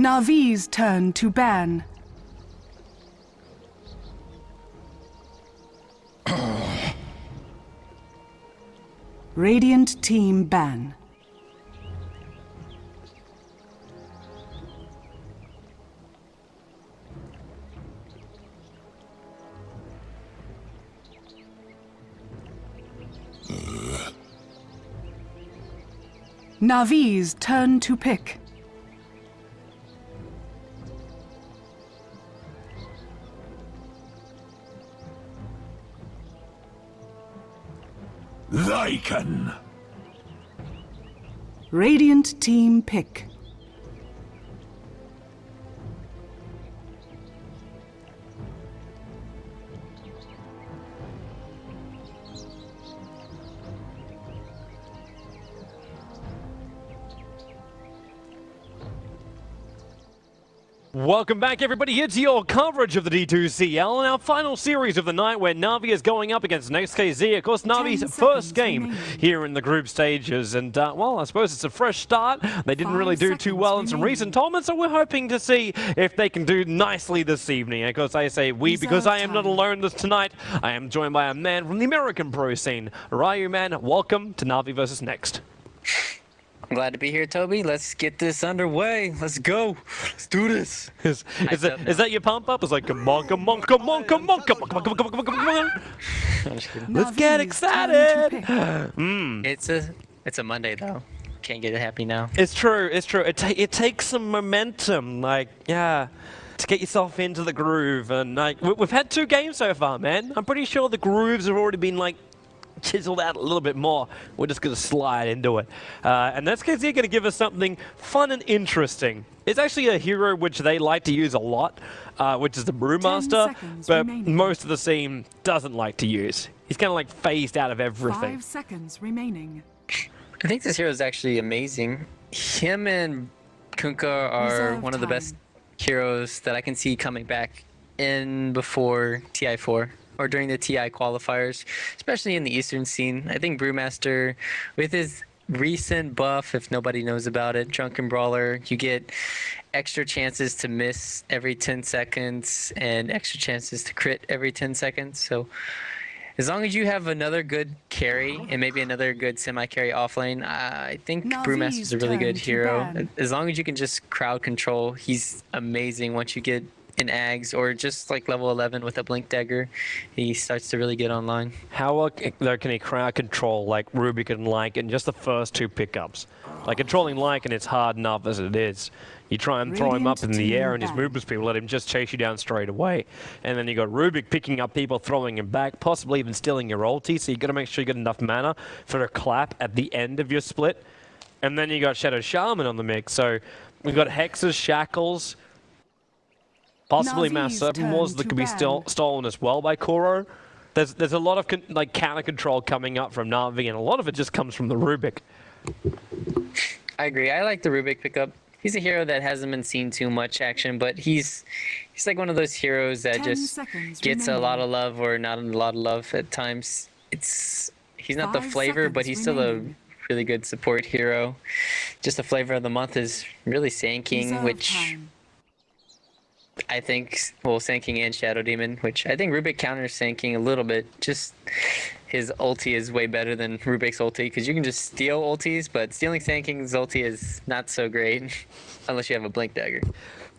Navi's turn to ban. Radiant team ban. Navi's turn to pick. Lycan. Radiant team pick. Welcome back, everybody. It's your coverage of the D2CL and our final series of the night where Na'Vi is going up against xGame. Of course, Na'Vi's first game here in the group stages. And, well, I suppose it's a fresh start. They didn't really do too well in some recent tournaments, so we're hoping to see if they can do nicely this evening. Of course, I say we because I am not alone this tonight. I am joined by a man from the American pro scene. Ryu, man, welcome to Na'Vi versus Next. I'm glad to be here, Toby. Let's get this underway. Let's go. Let's do this. Is that your pump up? It's like, come on, come on, come on, come on, come on, come on, come on, come on, come on. Let's get excited. It's a Monday though. Can't get happy now. It's true. It's true. It takes some momentum, like, yeah, to get yourself into the groove. And like, we've had 2 games so far, man. I'm pretty sure the grooves have already been like chiseled out a little bit more. We're just going to slide into it. And that's because they're going to give us something fun and interesting. It's actually a hero which they like to use a lot, which is the Brewmaster, but most of the scene doesn't like to use. He's kind of like phased out of everything. 5 seconds remaining. I think this hero is actually amazing. Him and Kunkka are one of the best heroes that I can see coming back in before TI4. Or during the TI qualifiers, especially in the Eastern scene. I think Brewmaster, with his recent buff, if nobody knows about it, Drunken Brawler, you get extra chances to miss every 10 seconds and extra chances to crit every 10 seconds. So as long as you have another good carry and maybe another good semi-carry offlane, I think Brewmaster is a really good hero. As long as you can just crowd control, he's amazing once you get in Ags or just like level 11 with a Blink Dagger, he starts to really get online. How well can he crowd control like Rubik and Lycan just the first 2 pickups? Like controlling Lycan, it's hard enough as it is. You try and throw him up in the air and his movement speed will let him just chase you down straight away. And then you got Rubik picking up people, throwing him back, possibly even stealing your ulti, so you got to make sure you got enough mana for a clap at the end of your split. And then you got Shadow Shaman on the mix, so we've got Hexes, Shackles, possibly Mass Serpent Wars that could be stolen as well by Kuro. There's a lot of like counter control coming up from Na'Vi, and a lot of it just comes from the Rubik. I agree. I like the Rubik pickup. He's a hero that hasn't been seen too much action, but he's like one of those heroes that just gets a lot of love or not a lot of love at times. He's not the flavor, but he's still a really good support hero. Just the flavor of the month is really Sand King, which I think, well, Sand King and Shadow Demon, which I think Rubik counters Sand King a little bit. Just his ulti is way better than Rubik's ulti because you can just steal ultis, but stealing Sand King's ulti is not so great unless you have a Blink Dagger.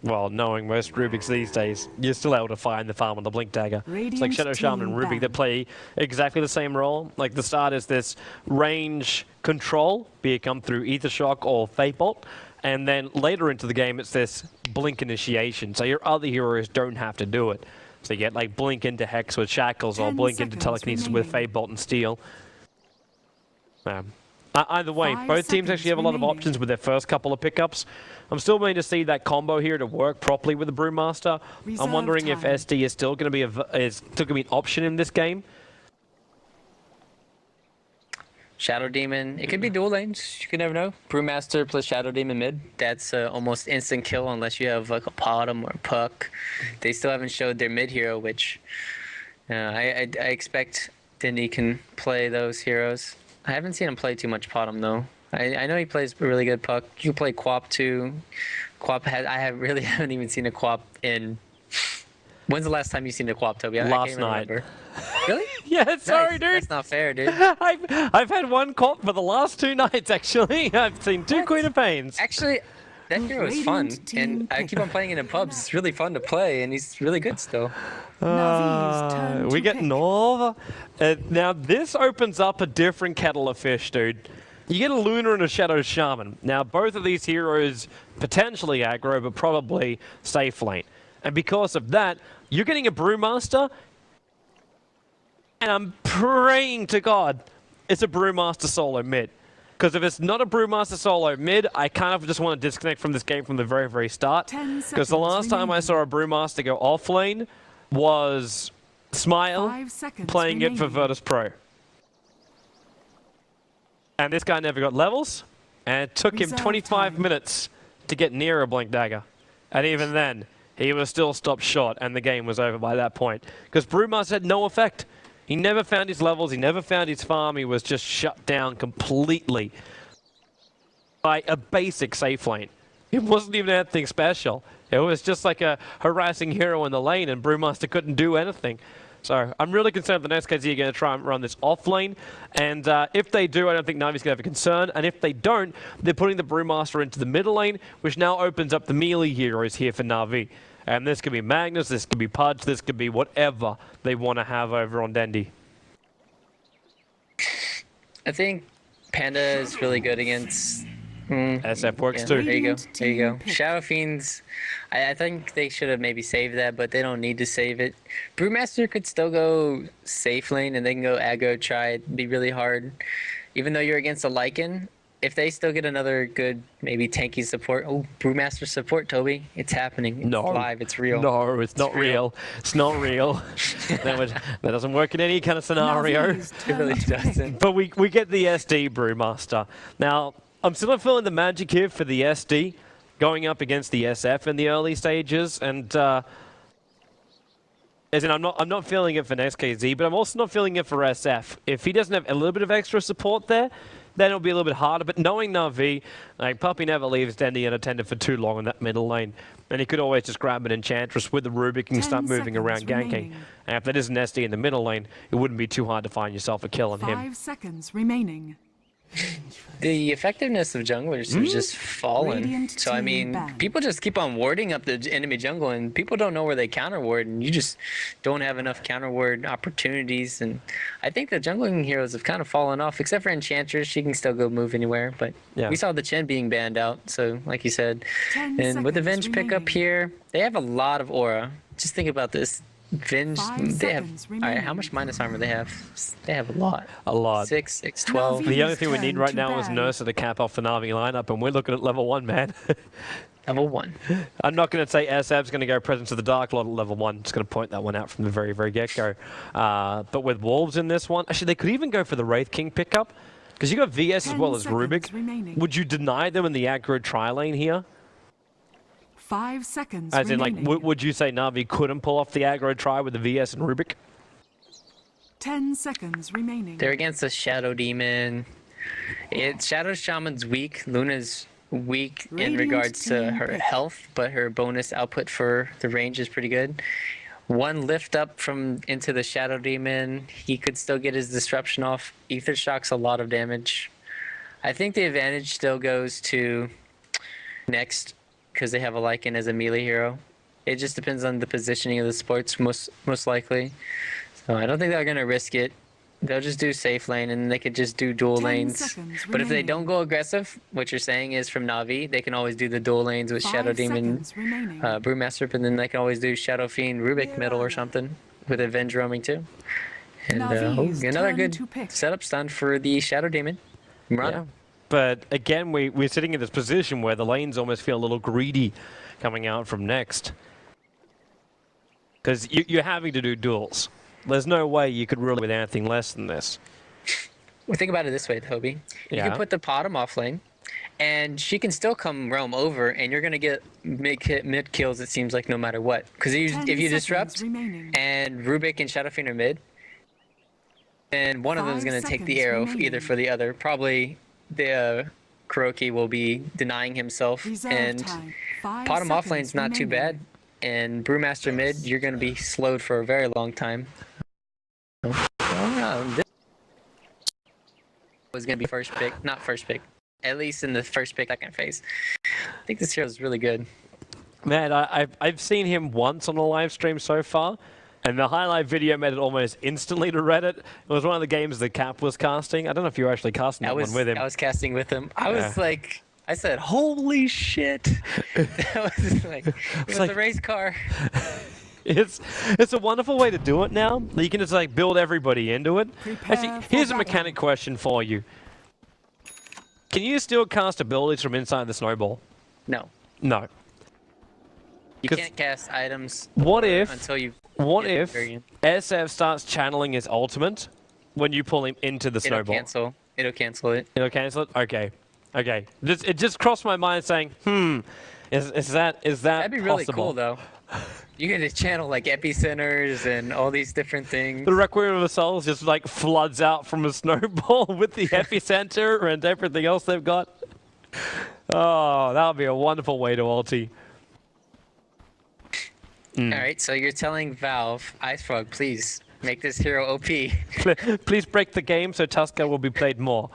Well, knowing most Rubiks these days, you're still able to find the farm on the Blink Dagger. It's like Shadow Shaman and Rubik that play exactly the same role. Like the start is this range control, be it come through Ether Shock or Fate Bolt. And then later into the game, it's this Blink initiation. So your other heroes don't have to do it. So you get like Blink into Hex with Shackles or Blink into Telekinesis with Fate Bolt and Steel. Either way, both teams actually have a lot of options with their first couple of pickups. I'm still waiting to see that combo here to work properly with the Brewmaster. I'm wondering if SD is still going to be an option in this game. Shadow Demon, it could be dual lanes, you can never know. Brewmaster plus Shadow Demon mid, that's almost instant kill unless you have like a Potom or a Puck. They still haven't showed their mid hero, which I expect Dendi can play those heroes. I haven't seen him play too much Potom though. I know he plays a really good Puck. You can play Quap too. really haven't even seen a quap in. When's the last time you seen a quap, Toby? I Last can't night. remember. Really? Yeah, sorry, Nice. dude. That's not fair, dude. I've had one quap for the last 2 nights, actually. I've seen 2 What? Queen of Pains. Actually, that hero is fun, Radiant team and I keep on pick. playing it in pubs. It's really fun to play, and he's really good still. Navi's turn We to get pick. Nova. Now, this opens up a different kettle of fish, dude. You get a Luna and a Shadow Shaman. Now, both of these heroes potentially aggro, but probably safe lane. And because of that, you're getting a Brewmaster, and I'm praying to God it's a Brewmaster solo mid. Because if it's not a Brewmaster solo mid, I kind of just want to disconnect from this game from the very, very start. 10 Because the last time I saw a Brewmaster go off lane was Smile 5 seconds playing it for remaining. Virtus Pro. And this guy never got levels, and it took him Reserve 25 time. minutes to get near a Blink Dagger. And even then, he was still stopped short, and the game was over by that point. Because Brewmaster had no effect. He never found his levels, he never found his farm, he was just shut down completely by a basic safe lane. It wasn't even anything special. It was just like a harassing hero in the lane, and Brewmaster couldn't do anything. So I'm really concerned the next KZ are going to try and run this off lane. And if they do, I don't think Navi's going to have a concern. And if they don't, they're putting the Brewmaster into the middle lane, which now opens up the melee heroes here for Navi. And this could be Magnus, this could be Pudge, this could be whatever they want to have over on Dendi. I think Panda is really good against. SF works Yeah, too. there you go. Radiant There you go. team pick. Shadow Fiends, I think they should have maybe saved that, but they don't need to save it. Brewmaster could still go safe lane, and they can go aggro, try it, be really hard. Even though you're against a Lycan, if they still get another good, maybe tanky support. Oh, Brewmaster support, Toby. It's happening. It's No. live. It's real. No, it's not real. It's not real. that doesn't work in any kind of scenario. Navi's It really turn to pick. doesn't. But we get the SD Brewmaster. Now, I'm still not feeling the magic here for the SD going up against the SF in the early stages, and as in I'm not feeling it for next KZ, but I'm also not feeling it for SF. If he doesn't have a little bit of extra support there, then it'll be a little bit harder. But knowing Navi, like Puppy never leaves Dendi unattended for too long in that middle lane, and he could always just grab an Enchantress with the Rubik and 10 start moving around seconds ganking. remaining. And if that is an SD in the middle lane, it wouldn't be too hard to find yourself a kill on him. 5 seconds remaining. The effectiveness of junglers has just fallen. Radiant So I team mean, banned. people just keep on warding up the enemy jungle, and people don't know where they counter ward, and you just don't have enough counter ward opportunities. And I think the jungling heroes have kind of fallen off, except for Enchantress. She can still go move anywhere, but Yeah. we saw the Chen being banned out. So like you said, 10 and with the seconds Venge pickup remaining. here, they have a lot of aura. Just think about this. Venge, 5 they have. seconds All right, how remaining. much minus armor they have? They have a lot. A lot. 6, 12. The only thing we Turn need right to now is ban. Nurser to cap off the Navi lineup, and we're looking at level 1, man. Level 1. I'm not going to say SF's going to go Presence of the Dark Lord at level 1. Just going to point that one out from the very, very get-go. But with Wolves in this one, actually, they could even go for the Wraith King pickup, because you got VS as 10 well as seconds Rubik. remaining. Would you deny them in the aggro tri-lane here? 5 seconds As in, like, remaining. would you say Navi couldn't pull off the aggro tri with the VS and Rubik? 10 seconds remaining. They're against the Shadow Demon. Shadow Shaman's weak. Luna's weak in Radiant regards to team her pick. health, but her bonus output for the range is pretty good. One lift up from into the Shadow Demon, he could still get his disruption off. Ether Shock's a lot of damage. I think the advantage still goes to Next, because they have a Lycan as a melee hero. It just depends on the positioning of the sports, most likely. So I don't think they're gonna risk it. They'll just do safe lane, and they could just do dual 10 lanes. seconds But if they remaining. don't go aggressive, what you're saying is from Navi, they can always do the dual lanes with 5 Shadow Demon, seconds remaining. Brewmaster, but then they can always do Shadow Fiend, Rubik middle or something with Avenge roaming too. And Navi's another turn good to pick. setup stun for the Shadow Demon. Run. Yeah. But again, we're sitting in this position where the lanes almost feel a little greedy coming out from Next. Because you're having to do duels. There's no way you could rule with anything less than this. Well, think about it this way, Toby. You Yeah. can put the bottom off lane, and she can still come roam over, and you're gonna get mid kills. It seems like no matter what, because 10 if you seconds disrupt remaining. and Rubik and Shadow Fiend are mid, and one of them is 5 gonna take the seconds arrow remaining. either for the other. Probably the Kuroki will be denying himself, Reserve and time. Bottom off lane's seconds not too bad, remaining. and Brewmaster mid, you're gonna be slowed for a very long time. This was gonna be first pick, not first pick. At least in the first pick, second phase. I think this hero is really good. Man, I've seen him once on a live stream so far, and the highlight video made it almost instantly to Reddit. It was one of the games that Cap was casting. I don't know if you were actually casting that one with him. I was casting with him. I was like, I said, holy shit. That was like, it was like- a race car. It's a wonderful way to do it now. You can just like build everybody into it. Prepare Actually, for here's a battle. mechanic question for you. Can you still cast abilities from inside the snowball? No. No. You 'Cause can't cast items What if until you What get the if variant. SF starts channeling his ultimate when you pull him into the It'll snowball? cancel. It'll cancel it. It'll cancel it? Okay. Okay. It just crossed my mind saying, is that That'd be really possible? cool though. You can just channel like epicenters and all these different things. The Requiem of the Souls just like floods out from a snowball with the epicenter and everything else they've got. Oh, that would be a wonderful way to ulti. Alright, so you're telling Valve, Ice Frog, please make this hero OP. Please break the game so Tusker will be played more.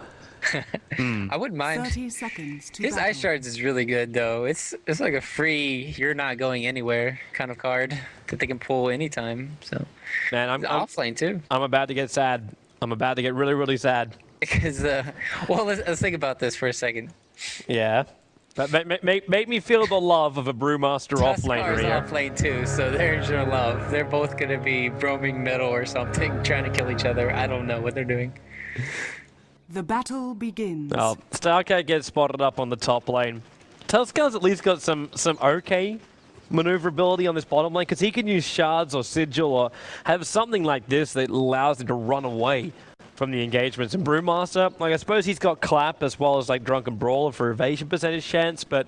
I wouldn't mind. 30 seconds to His battle. Ice Shards is really good though. It's like a free, you're not going anywhere kind of card that they can pull anytime. So Man, I'm offlane too. I'm about to get sad. I'm about to get really, really sad. Because well, let's think about this for a second. Yeah. But make me feel the love of a Brewmaster offlaner Tuskar's here. offlane too, so there's your love. They're both gonna be roaming middle or something, trying to kill each other. I don't know what they're doing. The battle begins. Oh, Starcat gets spotted up on the top lane. Tuskar's at least got some okay maneuverability on this bottom lane because he can use shards or sigil or have something like this that allows him to run away from the engagements. And Brewmaster, like I suppose he's got clap as well as like Drunken Brawler for evasion percentage chance, but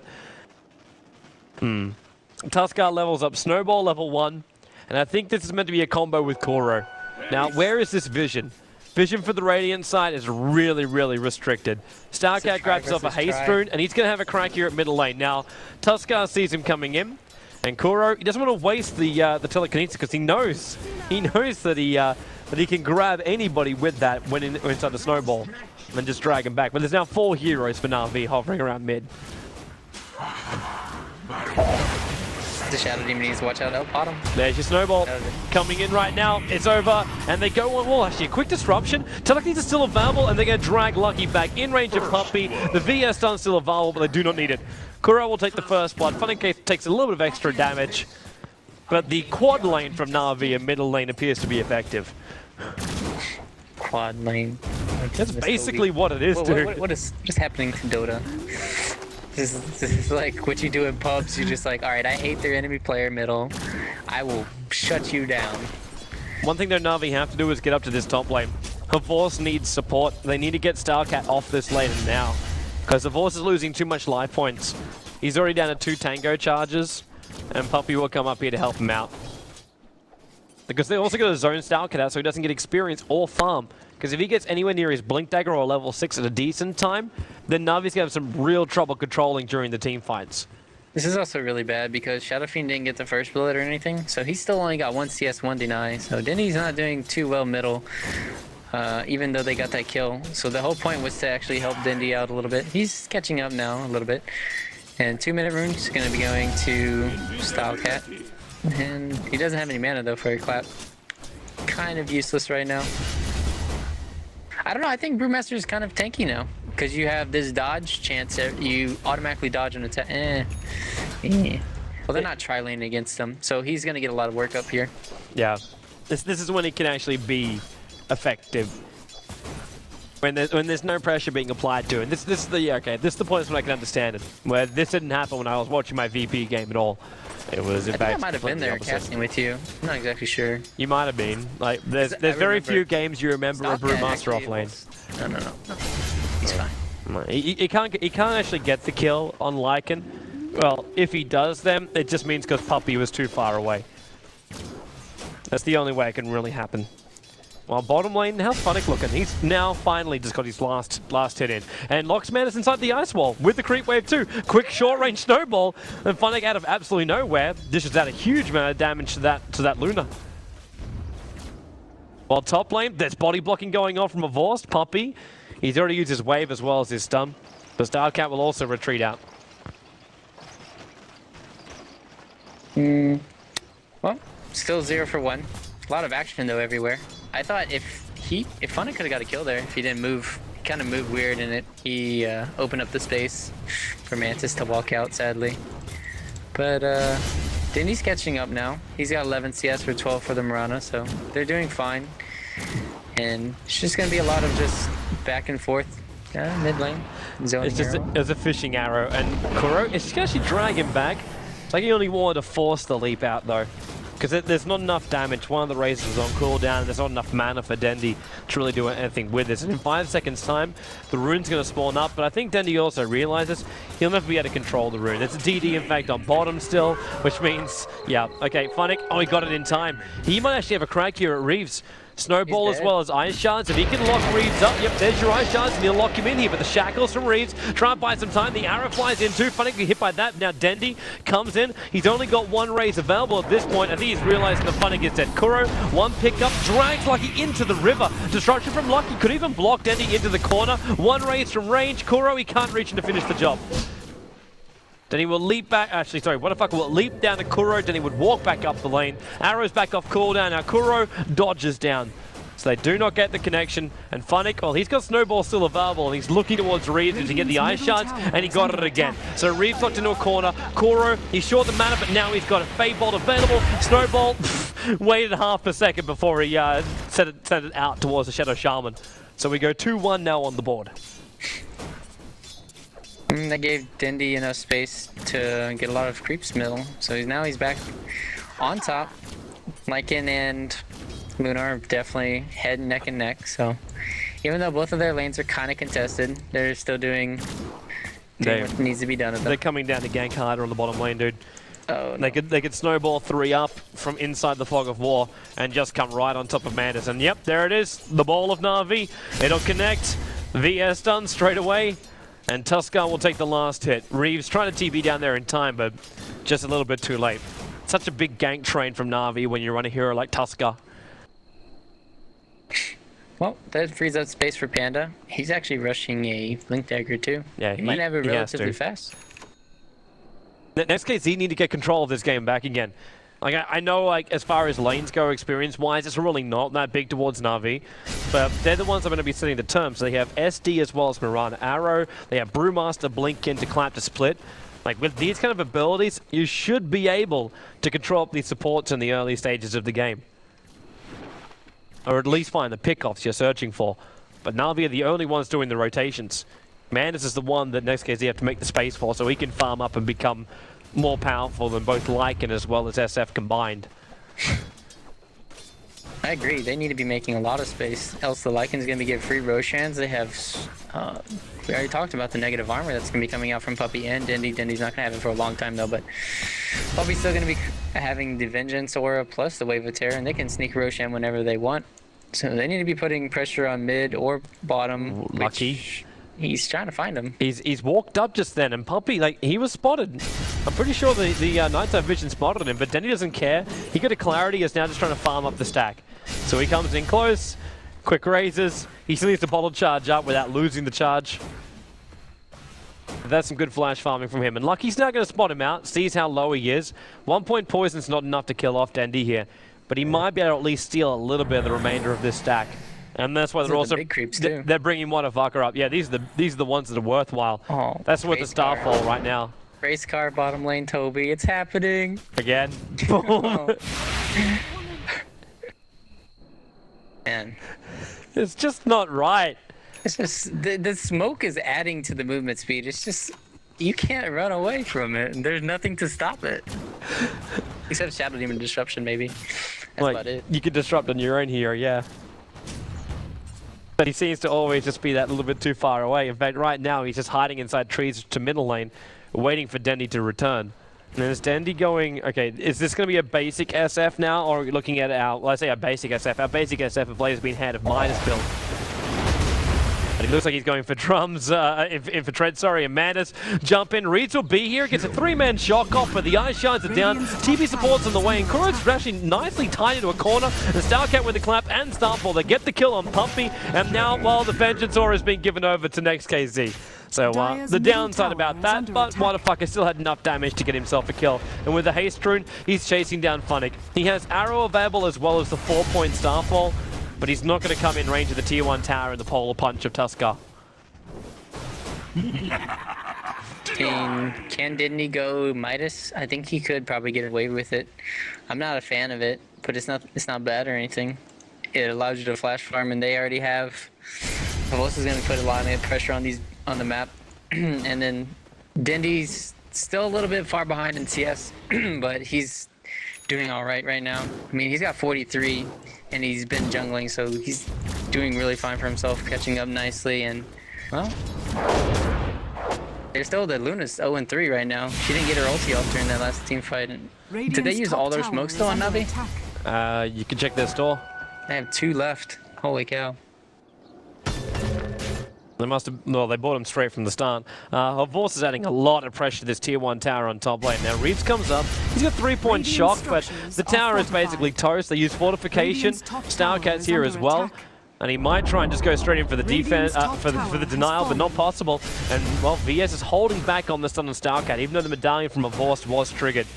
Tuskar levels up Snowball level 1, and I think this is meant to be a combo with Koro. Now, where is this vision? Vision for the Radiant side is really, really restricted. Starcat grabs himself a haste rune, and he's going to have a crack here at middle lane. Now, Tuskar sees him coming in, and Koro, he doesn't want to waste the telekinesis because he knows that he can grab anybody with that when inside the snowball and just drag him back. But there's now 4 heroes for Na'Vi hovering around mid. The Shadow Demon needs to watch out out bottom. There's your snowball That was it. coming in right now. It's over, and they go on wall. Actually, a quick disruption. Telekinesis is still available, and they're going to drag Lucky back in range of Puppy. The VS stun's still available, but they do not need it. Kuro will take the first blood. Funny Case takes a little bit of extra damage, but the quad lane from Na'Vi and middle lane appears to be effective. Quad lane. That's basically what it is, dude. What is happening to Dota? This is like what you do in pubs. You're just like, all right, I hate their enemy player middle. I will shut you down. One thing that Na'Vi have to do is get up to this top lane. Havorce needs support. They need to get Starcat off this lane now, because Havorce is losing too much life points. He's already down to 2 tango charges, and Puppy will come up here to help him out. Because they also got a zone Starcat out so he doesn't get experience or farm. Because if he gets anywhere near his Blink Dagger or level 6 at a decent time, then Na'Vi's gonna have some real trouble controlling during the team fights. This is also really bad because Shadow Fiend didn't get the first bullet or anything, so he still only got 1 CS, 1 deny. So Dendi's not doing too well middle, even though they got that kill. So the whole point was to actually help Dendi out a little bit. He's catching up now a little bit. And 2-minute rune's gonna be going to Stylecat. And he doesn't have any mana though for a clap. Kind of useless right now. I don't know, I think Brewmaster is kind of tanky now. Because you have this dodge chance that you automatically dodge an attack. Well, they're not tri-laning against him, so he's going to get a lot of work up here. Yeah. This is when he can actually be effective. When there's no pressure being applied to it. This is the point when I can understand it. Where this didn't happen when I was watching my VP game at all. It was in I think fact I might have been completely there opposite. casting with you. I'm not exactly sure. You might have been. Like there's I very remember- few games you remember a Stylecat Brewmaster actually off lane. was- No. He's fine. He can't actually get the kill on Lycan. Well, if he does them, it just means because Puppy was too far away. That's the only way it can really happen. Well, bottom lane, how's Funnick looking? He's now finally just got his last hit in. And locks Madness inside the ice wall with the creep wave too. Quick short range snowball. And Funnick out of absolutely nowhere dishes out a huge amount of damage to that Luna. While top lane, there's body blocking going on from a Vorst. Puppy, he's already used his wave as well as his stun. But Starcat will also retreat out. Well, still 0 for 1. A lot of action though everywhere. I thought if Funnick could have got a kill there, if he didn't move, he kind of moved weird in it. He opened up the space for Mantis to walk out, sadly. But Dendi's catching up now. He's got 11 CS for 12 for the Mirana, so they're doing fine. And it's just gonna be a lot of just back and forth, mid lane. It's just as a fishing arrow, and Kuro, it's just actually drag him back. It's like he only wanted to force the leap out though. Because there's not enough damage. One of the razors is on cooldown, and there's not enough mana for Dendi to really do anything with this. And in 5 seconds time, the rune's going to spawn up, but I think Dendi also realizes he'll never be able to control the rune. It's a DD in fact on bottom still, which means, yeah, okay, Funnick, oh, he got it in time. He might actually have a crack here at Reeves. Snowball as well as Ice Shards. If he can lock Reeves up, yep, there's your Ice Shards, and he'll lock him in here. But the shackles from Reeves, try and buy some time. The arrow flies in too. Funnick get hit by that. Now Dendi comes in. He's only got one raise available at this point. I think he's realizing the Funnick is dead. Kuro, one pickup, drags Lucky into the river. Destruction from Lucky could even block Dendi into the corner. One raise from range. Kuro, he can't reach in to finish the job. Then he will leap back, actually, sorry, what the fuck, will leap down to Kuro, then he would walk back up the lane. Arrows back off cooldown, now Kuro dodges down. So they do not get the connection, and Funnick, well, he's got Snowball still available, and he's looking towards Reeves to get the Ice Shards, and he got it again. So Reeves locked into a corner, Kuro, he's short the mana, but now he's got a Fade Bolt available. Snowball waited half a second before he sent it out towards the Shadow Shaman. So we go 2-1 now on the board. That gave Dendi enough space to get a lot of creeps middle, so now he's back on top. Lycan and Luna are definitely head neck and neck, so even though both of their lanes are kind of contested, they're still doing what needs to be done. They're coming down to gank harder on the bottom lane, dude. Oh, no. They could snowball 3 up from inside the fog of war and just come right on top of Mantis. And yep, there it is, the ball of Na'Vi. It'll connect. VS done straight away. And Tuskar will take the last hit. Reeves trying to TB down there in time, but just a little bit too late. Such a big gank train from Na'Vi when you run a hero like Tuskar. Well, that frees up space for Panda. He's actually rushing a Blink Dagger too. Yeah, he might have it relatively fast. Next case, he need to get control of this game back again. Like I know, like as far as lanes go, experience-wise, it's really not that big towards Na'Vi, but they're the ones that are going to be setting the terms. So they have SD as well as Mirana Arrow. They have Brewmaster, Blink into Clap to split. Like with these kind of abilities, you should be able to control these supports in the early stages of the game, or at least find the pickoffs you're searching for. But Na'Vi are the only ones doing the rotations. Mantis is the one that next case you have to make the space for, so he can farm up and become more powerful than both Lycan as well as SF combined. I agree. They need to be making a lot of space, else the Lycan's going to get free Roshans. They have, we already talked about the negative armor that's going to be coming out from Puppy and Dendi. Dendi's not going to have it for a long time though, but Puppy's still going to be having the Vengeance Aura plus the Wave of Terror, and they can sneak Roshan whenever they want. So they need to be putting pressure on mid or bottom. Lucky. He's trying to find him. He's walked up just then, and Puppy, like, he was spotted. I'm pretty sure the Nighttime Vision spotted him, but Dendi doesn't care. He got a clarity, is now just trying to farm up the stack. So he comes in close, quick raises. He still needs to bottle charge up without losing the charge. But that's some good flash farming from him. And Lucky's now going to spot him out, sees how low he is. 1 point poison's not enough to kill off Dendi here, but he might be able to at least steal a little bit of the remainder of this stack. And that's why they're also big creeps too. They're bringing Motherfucker up. Yeah, these are the ones that are worthwhile. Oh, that's worth the Starfall right now. Race car bottom lane, Toby. It's happening again. Man, it's just not right. It's just the smoke is adding to the movement speed. It's just you can't run away from it. There's nothing to stop it. Except Shadow Demon Disruption, maybe. That's like, about it. You can disrupt on your own hero, yeah. But he seems to always just be that little bit too far away. In fact, right now he's just hiding inside trees to middle lane, waiting for Dendi to return. And there's Dendi going, okay, is this going to be a basic SF now, or are we looking at our, well, I say a basic SF, our basic SF player has been hand of Midas build. And it looks like he's going for drums, for tread, sorry, and Mantis jump in. Reeds will be here, gets a 3-man shock off, but the Ice Shards are down. TP support's on the way, and Kuro's actually nicely tied into a corner. And Starcat with the clap and Starfall, they get the kill on Pumpy, and now, well, the Vengeance Aura has been given over to next KZ. So the downside about that, but Motherfucker still had enough damage to get himself a kill. And with the haste rune, he's chasing down Funnick. He has arrow available as well as the 4-point Starfall, but he's not going to come in range of the tier 1 tower and the polar punch of Tuskar. Can Dendi go Midas? I think he could probably get away with it. I'm not a fan of it, but it's not bad or anything. It allows you to flash farm, and they already have. Vods is going to put a lot of pressure on the map, and then Dendi's still a little bit far behind in CS, but he's doing all right now. I mean, he's got 43, and he's been jungling, so he's doing really fine for himself, catching up nicely, and well, there's still the Luna's 0-3 right now. She didn't get her ulti off during that last team fight. Did they use all their smokes still on Navi? You can check their store. They have 2 left. Holy cow. They must have, well, they bought him straight from the start. Vods is adding a lot of pressure to this tier 1 tower on top lane. Now Reeves comes up, he's got 3-point shock, but the tower is basically toast. They use fortification, Starcat's here as well, and he might try and just go straight in for the defense, for the denial, but not possible. And well, VS is holding back on the stun on Starcat, even though the medallion from a Vods was triggered.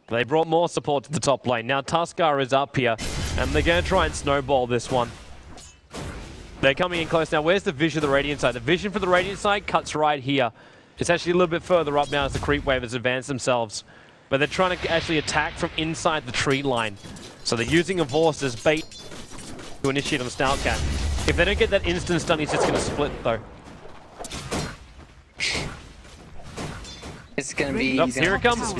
They brought more support to the top lane. Now Tuskar is up here, and they're going to try and snowball this one. They're coming in close now. Where's the vision of the Radiant side? The vision for the Radiant side cuts right here. It's actually a little bit further up now as the creep wave has advanced themselves. But they're trying to actually attack from inside the tree line. So they're using a Vods as bait to initiate on Starcat. If they don't get that instant stun, he's just going to split though. It's going to be... Oh, here it comes.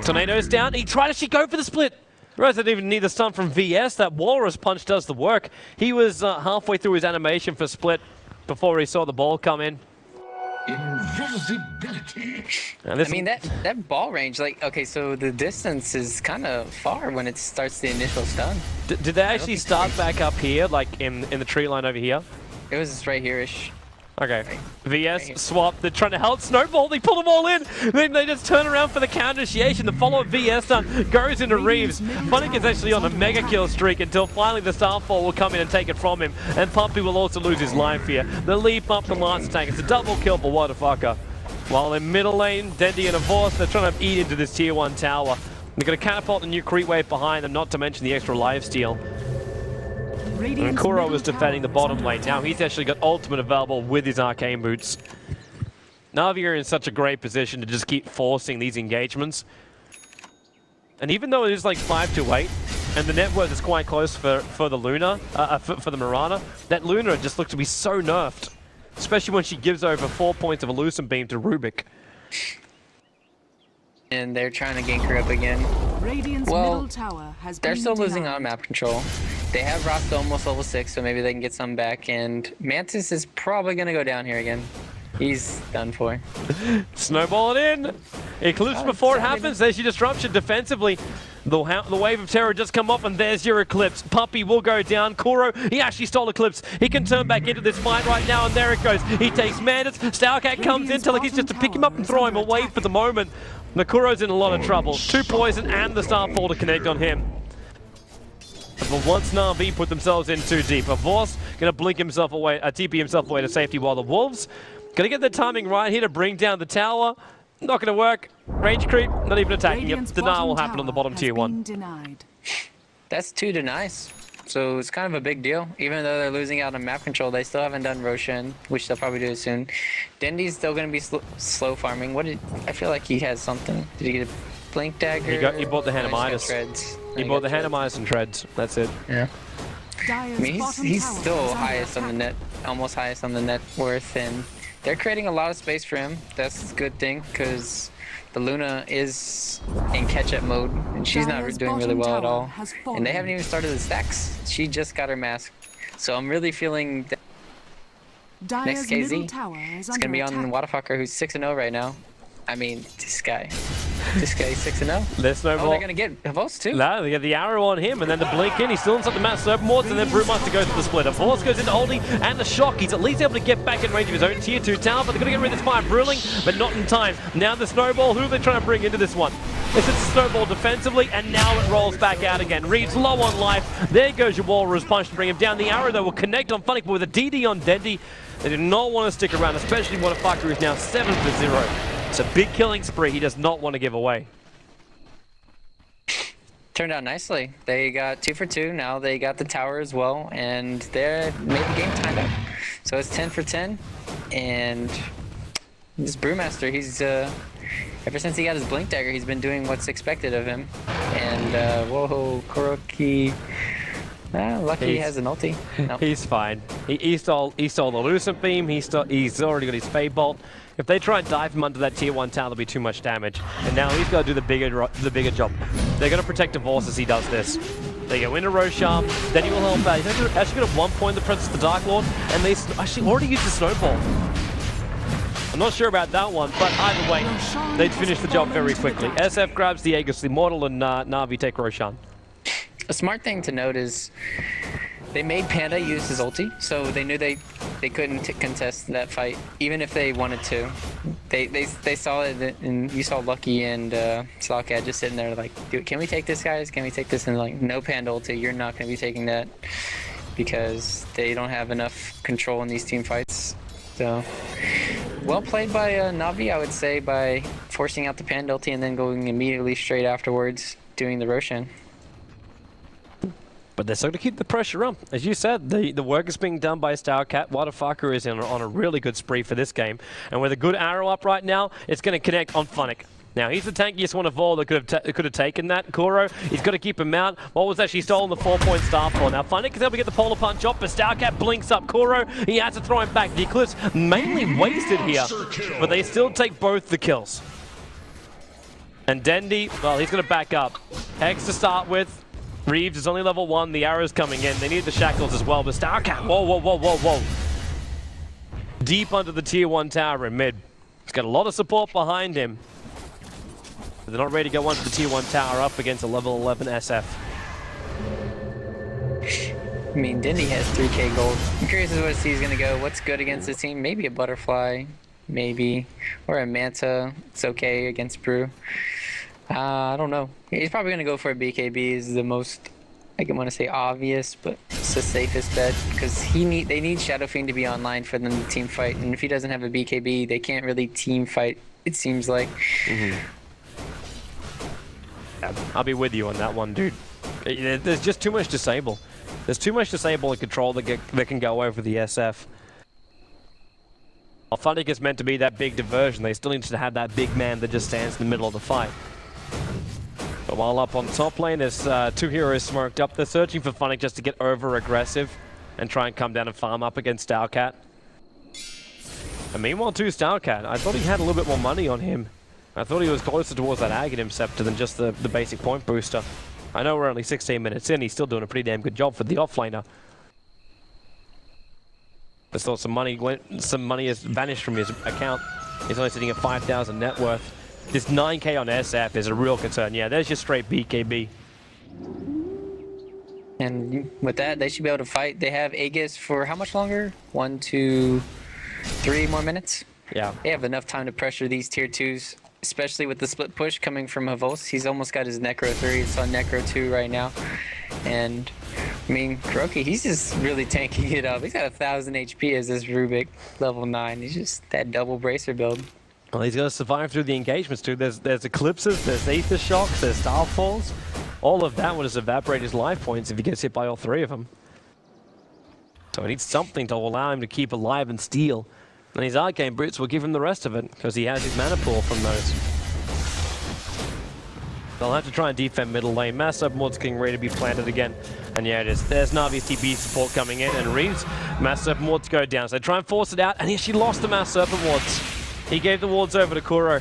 Tornado's down. He tried to actually go for the split. Realize I didn't even need the stun from VS. That Walrus punch does the work. He was halfway through his animation for split before he saw the ball come in. Invisibility. I mean, that ball range, like, okay, so the distance is kind of far when it starts the initial stun. Did they actually start back up here, like in the tree line over here? It was right here-ish. Okay. VS swap. They're trying to help Snowball. They pull them all in. Then they just turn around for the counter initiation. The follow-up VS done goes into Reeves. Funnick is actually on a mega kill streak until finally the Starfall will come in and take it from him. And Pumpy will also lose his life here. They'll leap up the lance attack. It's a double kill for Motherfucker. While in middle lane, Dendi and a Vods, they're trying to eat into this tier 1 tower. They're going to catapult the new creep wave behind them, not to mention the extra lifesteal. And Kuro is defending the bottom lane. Now he's actually got ultimate available with his arcane boots. Navi are in such a great position to just keep forcing these engagements. And even though it is like 5-8, and the net worth is quite close for the Luna, for the Mirana, that Luna just looks to be so nerfed. Especially when she gives over 4 points of Elusive Beam to Rubik. And they're trying to gank her up again. Well, they're still losing on map control. They have Rasta almost level 6, so maybe they can get some back. And Mantis is probably going to go down here again. He's done for. Snowball it in. Eclipse before it happens. There's your disruption defensively. The wave of terror just come off, and there's your Eclipse. Puppy will go down. Kuro, he actually stole Eclipse. He can turn back into this fight right now, and there it goes. He takes Mantis. Starcat comes in, telling he's just to pick him up and throw him away for the moment. Nakuro's in a lot of trouble. 2 poison and the Starfall to connect on him. But once Na'Vi put themselves in too deep, Vods gonna blink himself away, TP himself away to safety, while the Wolves gonna get the timing right here to bring down the tower. Not gonna work. Range creep, not even attacking him. Denial will happen on the bottom tier 1. That's 2 denies. So it's kind of a big deal. Even though they're losing out on map control, they still haven't done Roshan, which they'll probably do soon. Dendi's still going to be slow farming. I feel like he has something. Did he get a blink dagger? He bought the hand of Midas. He bought the hand of Midas and treads. That's it. Yeah. I mean, he's still highest on the net, almost highest on the net worth, and they're creating a lot of space for him. That's a good thing, because the Luna is in catch-up mode, and she's not doing really well at all. And they haven't even started the stacks. She just got her mask. So I'm really feeling that next KZ, it's going to be on Motherfucker, who's 6-0 right now. I mean, this guy 6-0. There's no Oh, ball. they're gonna get vods too. No, they get the arrow on him, and then the blink in. He's still inside the mass serpent wards, and then Brewmaster goes to the splitter. Force goes into ulti, and the shock. He's at least able to get back in range of his own tier 2 tower, but they're going to get rid of this fire brewing, but not in time. Now the snowball. Who are they trying to bring into this one? This is snowball defensively, and now it rolls back out again. Reeves low on life. There goes your Walrus punch to bring him down. The arrow, though, will connect on Funnick, but with a DD on Dendi, they do not want to stick around, especially when a fucker is now 7-0. It's a big killing spree he does not want to give away. Turned out nicely. They got 2 for 2. Now they got the tower as well, and they made the game tied up. So it's 10 for 10, and this Brewmaster, he's ever since he got his blink dagger, he's been doing what's expected of him. And whoa, Kuroki. Lucky he has an ulti. No. He's fine. He stole the Lucent Beam. He's already got his Fade Bolt. If they try and dive him under that tier 1 tower, there'll be too much damage. And now he's got to do the bigger job. They're going to protect Divorce as he does this. They go into Roshan, then he will help out. He's actually going to 1 point the Princess the Dark Lord, and they actually already used the Snowball. I'm not sure about that one, but either way, they'd finish the job very quickly. SF grabs the Aegis Immortal, and Na'Vi take Roshan. A smart thing to note is they made Panda use his ulti, so they knew they couldn't contest that fight, even if they wanted to. They saw it, and you saw Lucky and Salkat just sitting there like, dude, can we take this, guys? Can we take this? And like, no Panda ulti, you're not going to be taking that, because they don't have enough control in these team fights. So, well played by Na'Vi, I would say, by forcing out the Panda ulti and then going immediately straight afterwards doing the Roshan. But they're still to keep the pressure up. As you said, the work is being done by Starcat. Wadafaku is on a really good spree for this game. And with a good arrow up right now, it's going to connect on Funnick. Now, he's the tankiest one of all that could have taken that. Kuro, he's got to keep him out. What was actually stolen the 4-point star for. Now, Funnick is able to get the polar punch off, but Starcat blinks up Kuro. He has to throw him back. The Eclipse mainly wasted here, but they still take both the kills. And Dendi, well, he's going to back up. Hex to start with. Reeves is only level 1, the arrow's coming in. They need the shackles as well, but Starcat, whoa. Deep under the tier 1 tower in mid. He's got a lot of support behind him. But they're not ready to go onto the tier 1 tower up against a level 11 SF. I mean, Dendi has 3k gold. I'm curious as to what he's gonna go. What's good against this team? Maybe a Butterfly, maybe. Or a Manta. It's okay against Brew. I don't know. He's probably going to go for a BKB is the most, I want to say obvious, but it's the safest bet, because they need Shadow Fiend to be online for them to team fight, and if he doesn't have a BKB, they can't really team fight, it seems like. Yeah, I'll be with you on that one, dude. There's just too much disable. There's too much disable and control that can go over the SF. While Funnick is meant to be that big diversion, they still need to have that big man that just stands in the middle of the fight. But while up on top lane, there's 2 heroes smoked up. They're searching for Funnick just to get over-aggressive and try and come down and farm up against Starcat. And meanwhile, too, Starcat, I thought he had a little bit more money on him. I thought he was closer towards that Aghanim Scepter than just the basic point booster. I know we're only 16 minutes in, he's still doing a pretty damn good job for the offlaner. I thought some money has vanished from his account. He's only sitting at 5,000 net worth. This 9k on SF is a real concern. Yeah, there's just straight BKB. And with that, they should be able to fight. They have Aegis for how much longer? 1, 2, 3 more minutes? Yeah. They have enough time to pressure these tier 2s, especially with the split push coming from Havos. He's almost got his Necro 3. It's on Necro 2 right now. And I mean, Kuroki, he's just really tanking it up. He's got 1,000 HP as this Rubik, level 9. He's just that double bracer build. Well, he's going to survive through the engagements too. There's Eclipses, there's Aether Shocks, there's Starfalls. All of that will just evaporate his life points if he gets hit by all 3 of them. So he needs something to allow him to keep alive and steal. And his Arcane Brutes will give him the rest of it, because he has his mana pool from those. They'll have to try and defend middle lane. Mass Serpent Ward's getting ready to be planted again. And yeah, it is. There's Na'Vi's TP support coming in, and Reeves, Mass Serpent Wards go down. So they try and force it out, and he actually lost the Mass Serpent Wards. He gave the wards over to Kuro.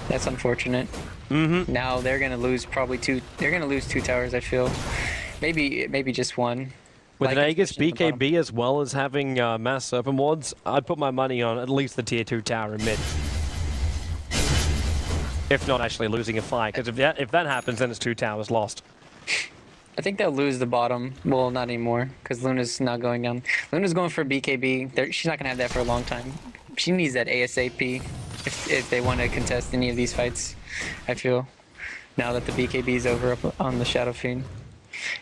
That's unfortunate. Now they're gonna lose probably 2. They're gonna lose 2 towers, I feel. Maybe just 1. With an Lycan's Aegis pushing at the bottom. BKB as well as having mass serpent wards, I'd put my money on at least the tier 2 tower in mid. If not actually losing a fight, because if that happens, then it's 2 towers lost. I think they'll lose the bottom. Well, not anymore, because Luna's not going down. Luna's going for BKB. She's not going to have that for a long time. She needs that ASAP if they want to contest any of these fights, I feel. Now that the BKB is over up on the Shadow Fiend.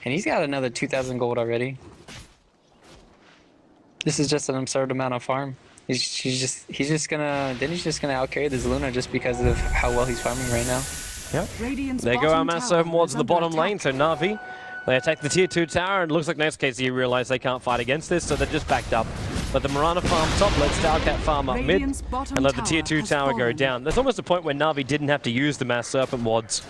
And he's got another 2,000 gold already. This is just an absurd amount of farm. Denny's just gonna outcarry this Luna just because of how well he's farming right now. Yep. Radiant's There go our bottom mass tower serpent wards is in the under bottom lane, attack. so Na'Vi, they attack the tier 2 tower, and it looks like next case you realize they can't fight against this, so they're just backed up. Let the Mirana farm top, let Stalcat farm up mid, Radiant's bottom and let the tier 2 has tower go fallen. down. There's almost a point where Na'Vi didn't have to use the mass serpent wards.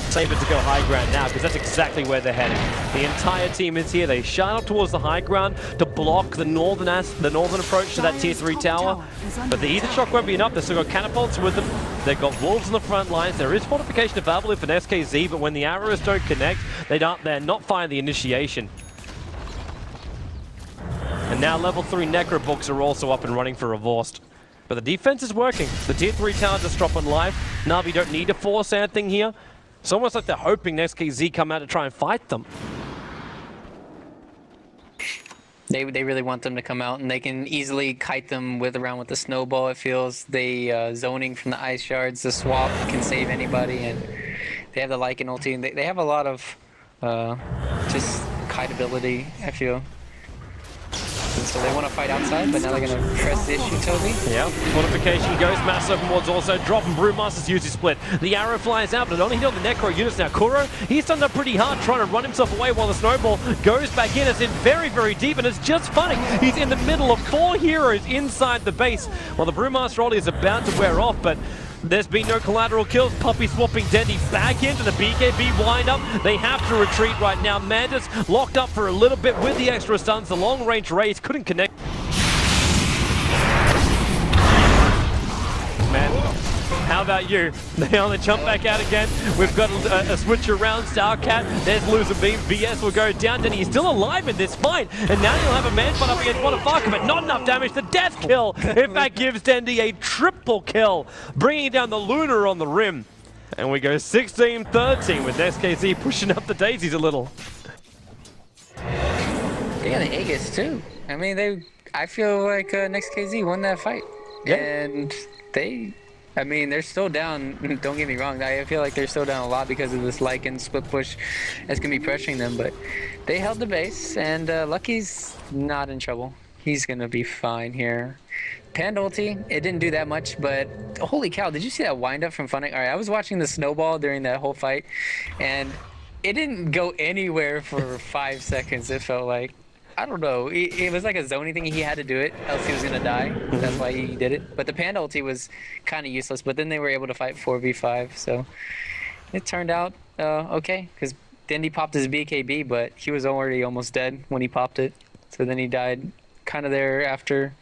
Save it to go high ground now, because that's exactly where they're heading. The entire team is here. They shine up towards the high ground to block the northern approach to that tier 3 tower. But the Ether Shock won't be enough. They've still got catapults with them. They've got wolves on the front lines. There is fortification available for an SKZ, but when the arrows don't connect, they're not firing the initiation. And now level 3 Necro books are also up and running for Revorsed. But the defense is working. The tier 3 tower just drop on life. Na'Vi don't need to force anything here. It's almost like they're hoping XKZ come out to try and fight them. They really want them to come out, and they can easily kite them around with the snowball. It feels zoning from the ice shards, the swap can save anybody, and they have the Lycan ulti, and they have a lot of just kite ability, I feel. And so they want to fight outside, but now they're going to press the issue, Toby. Yeah, fortification goes, mass open wards also drop, and Brewmaster's used his split. The arrow flies out, but it only hit on the Necro units now. Kuro, he's done that pretty hard, trying to run himself away while the snowball goes back in. It's in very, very deep, and it's just funny. He's in the middle of 4 heroes inside the base, while the Brewmaster ulti is about to wear off, but there's been no collateral kills. Puppy swapping Dendi back into the BKB wind-up. They have to retreat right now. Mantis locked up for a little bit with the extra stuns. The long-range raise couldn't connect. Man, how about you? They only jump back out again. We've got a switch around. Stalcat, there's loser beam. BS will go down. Dendi is still alive in this fight. And now you'll have a man fight up against Bonafaka, but not enough damage. The death kill. In fact, gives Dendi a triple kill, bringing down the Lunar on the rim. And we go 16-13 with SKZ pushing up the daisies a little. They got the Aegis too. I mean, I feel like NextKZ won that fight. Yeah. And they're still down. Don't get me wrong. I feel like they're still down a lot because of this Lycan split push that's going to be pressuring them. But they held the base, and Lucky's not in trouble. He's going to be fine here. Panda ulti, it didn't do that much, but holy cow, did you see that wind-up from Funnick? All right, I was watching the snowball during that whole fight, and it didn't go anywhere for 5 seconds, it felt like. I don't know. It was like a zoning thing. He had to do it, else he was gonna die. That's why he did it. But the Panda ulti was kind of useless. But then they were able to fight 4v5, so it turned out okay. Because Dendi popped his BKB, but he was already almost dead when he popped it. So then he died kind of there after.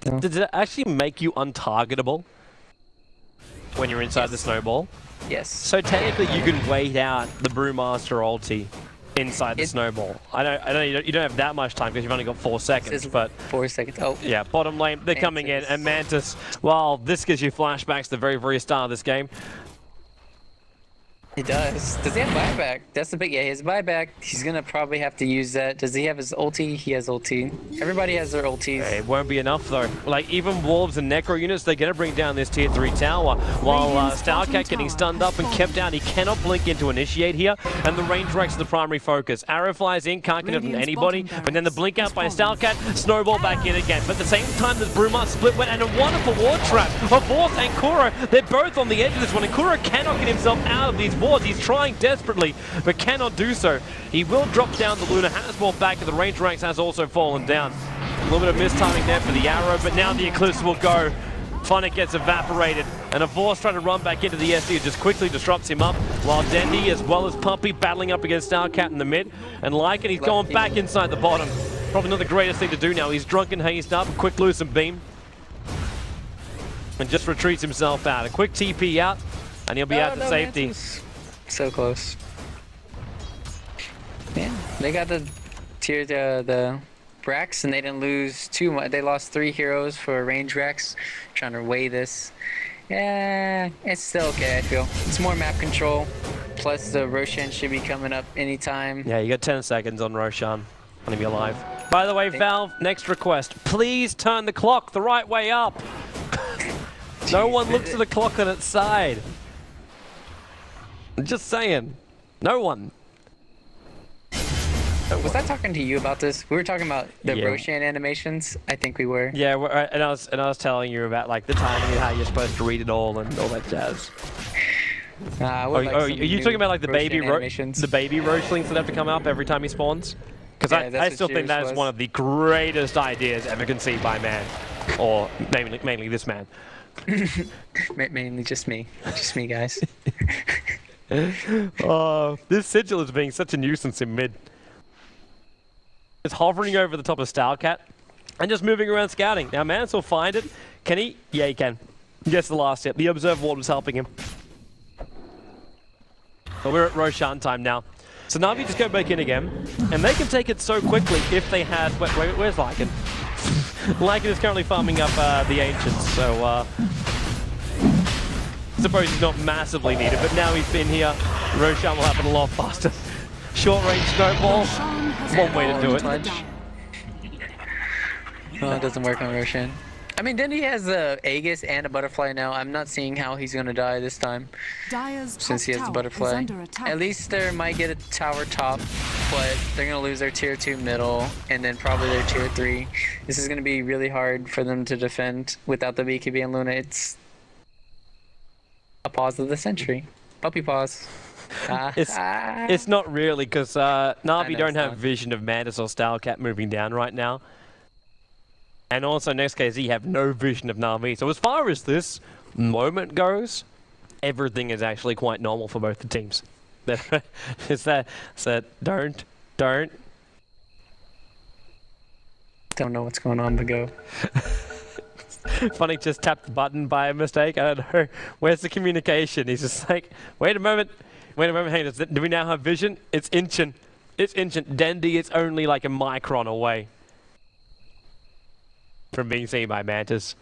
Did it actually make you untargetable when you're inside the snowball? Yes. So technically, you can wait out the Brewmaster ulti inside the snowball. I know you don't have that much time because you've only got 4 seconds, but 4 seconds. Oh. yeah, bottom lane, they're coming in, and Mantis, well, this gives you flashbacks to the very, very start of this game. It does. Does he have buyback? That's the big, yeah, his buyback. He's gonna probably have to use that. Does he have his ulti? He has ulti. Everybody has their ultis. It won't be enough though. Like even Wolves and Necro units, they're gonna bring down this tier 3 tower. While Stalcat getting stunned up and kept down, he cannot blink into initiate here, and the range Rex is the primary focus. Arrow flies in, can't connect with anybody, but then the blink out by Stalcat, snowball back in again. But at the same time, the Brewmaster split went, and a wonderful ward trap of Vorth and Kuro. They're both on the edge of this one, and Kuro cannot get himself out of these wards. He's trying desperately, but cannot do so. He will drop down the Luna. Has ball back, and the range ranks has also fallen down. A little bit of mistiming there for the arrow, but now the Eclipse will go. Funnick gets evaporated, and a Vorce trying to run back into the SD. It just quickly disrupts him up, while Dendi, as well as Puppy, battling up against Stalcat in the mid. And Lycan, he's going back inside the bottom. Probably not the greatest thing to do now. He's drunk and hazed up, a quick loosen beam, and just retreats himself out. A quick TP out, and he'll be out to safety. So close. Man. They got the Brax, and they didn't lose too much. They lost 3 heroes for range Brax. Trying to weigh this. Yeah, it's still okay, I feel. It's more map control. Plus the Roshan should be coming up anytime. Yeah, you got 10 seconds on Roshan. Want to be alive. By the way, Valve, next request. Please turn the clock the right way up. No one looks at the clock on its side. I'm just saying. No one. Was I talking to you about this? We were talking about the Roshan animations. I think we were. Yeah, and I was telling you about like the timing and how you're supposed to read it all and all that jazz. Are you talking about like the baby Roshlings that have to come up every time he spawns? Because I still think that is one of the greatest ideas ever conceived by man, or mainly this man. Mainly just me, guys. This sigil is being such a nuisance in mid. It's hovering over the top of Stylecat and just moving around scouting. Now Manus will find it. Can he? Yeah, he can. He gets the last hit. The Observe Ward was helping him. But we're at Roshan time now. So Na'Vi just go back in again, and they can take it so quickly if they had... Where's Lycan? Lycan is currently farming up the Ancients, so... I suppose he's not massively needed, but now he's been here, Roshan will happen a lot faster. Short range snowball, one way to do it. Oh, it doesn't work on Roshan. I mean, Dendi has a Aegis and a butterfly now. I'm not seeing how he's gonna die this time. Since he has the butterfly. At least they might get a tower top, but they're gonna lose their tier 2 middle and then probably their tier 3. This is gonna be really hard for them to defend without the BKB and Luna. It's a pause of the century. Puppy pause. It's not really, because Na'Vi don't have not. vision of Mantis or Stylecat moving down right now. And also, next KZ have no vision of Na'Vi. So as far as this moment goes, everything is actually quite normal for both the teams. It's that don't. Don't know what's going on, but go. Funny, just tapped the button by a mistake. I don't know. Where's the communication? He's just like, wait a moment. Hey, do we now have vision? It's Inchin. Dendi is only like a micron away from being seen by Mantis.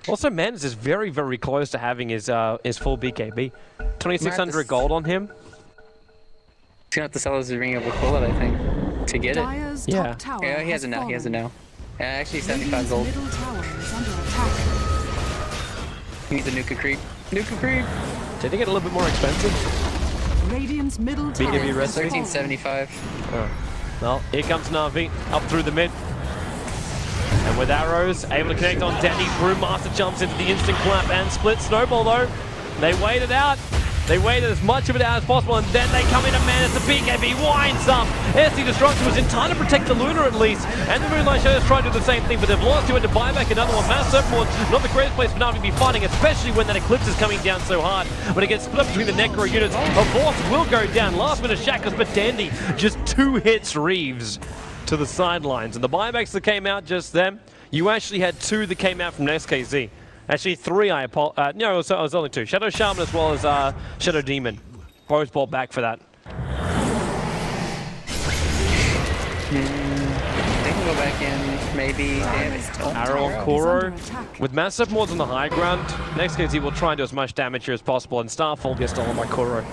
Also, Mantis is very, very close to having his full BKB. 2,600 gold on him. He's gonna have to sell his Ring of Aquila, I think, to get it. Yeah. Yeah, he has it now. Yeah, actually 75 gold. He needs a Nuka Creep. Did he get a little bit more expensive? Radiant's middle tower BKB rest 1375. Oh. Well, here comes Na'Vi up through the mid. And with arrows, able to connect on Dendi. Brewmaster jumps into the instant clap and split snowball though. They waited out. They waited as much of it out as possible, and then they come into Manus. The BKB winds up. SC Destruction was in time to protect the Lunar at least. And the Moonlight Shadows tried to do the same thing, but they've lost to it to buy back another one. Mass Surfboard, not the greatest place for Na'Vi to be fighting, especially when that Eclipse is coming down so hard. When it gets split up between the Necro units, a Force will go down. Last minute Shackles, but Dendi just 2 hits Reeves to the sidelines. And the buybacks that came out just then, you actually had 2 that came out from next KZ. Actually 3, no, it was only 2. Shadow Shaman as well as Shadow Demon. Both brought back for that. They can go back in, maybe. Arrow on Kuro. With massive mods on the high ground, next KZ will try and do as much damage here as possible, and Starfall gets stolen by Kuro.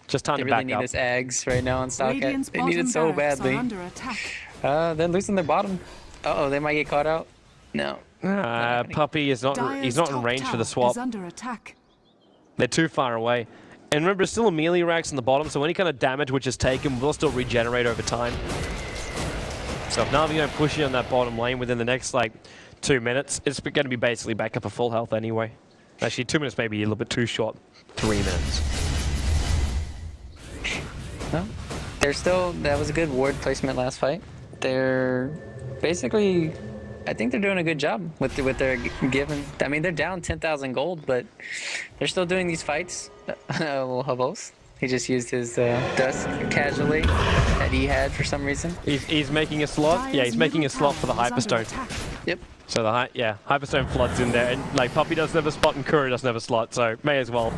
Just time to back up. They really need this Ags right now on Stylecat. They need it so badly. They're losing their bottom. Uh-oh, they might get caught out. No. Puppy is not. He's not in range for the swap. They're too far away. And remember, it's still a melee racks on the bottom, so any kind of damage which is taken will still regenerate over time. So if Na'Vi don't push you on that bottom lane within the next like 2 minutes, it's going to be basically back up at full health anyway. Actually, 2 minutes may be a little bit too short. 3 minutes. No, they're still. That was a good ward placement last fight. They're basically. I think they're doing a good job with what they're given. I mean, they're down 10,000 gold, but they're still doing these fights. Well, Hubos. He just used his Dusk casually that he had for some reason. He's making a slot. Yeah, he's making a slot for the Hyperstone. Yep. So the Hyperstone floods in there, and like Puppy doesn't have a spot and Kuro doesn't have a slot, so may as well.